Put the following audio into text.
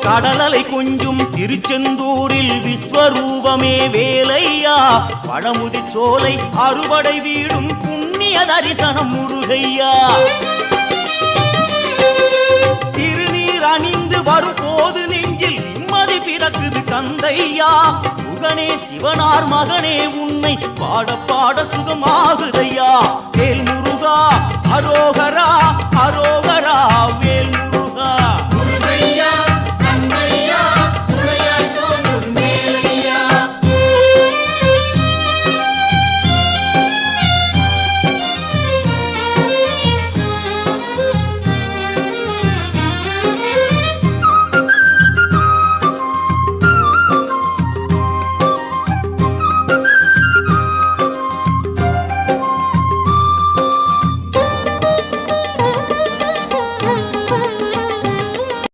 கடலலை கொஞ்சும் திருச்செந்தூரில் விஸ்வரூபமே வேலையா பழமுதி சோலை அறுபடை வீடும் புண்ணிய தரிசனம் முருகையா திருநீர் அணிந்து வரும் போது நெஞ்சில் நிம்மதி பிறக்குது கந்தையா சுகனே சிவனார் மகனே உன்னை பாட பாட சுகமாகுதையா வேல் முருகா அரோகரா அரோகரா வேல் முருகா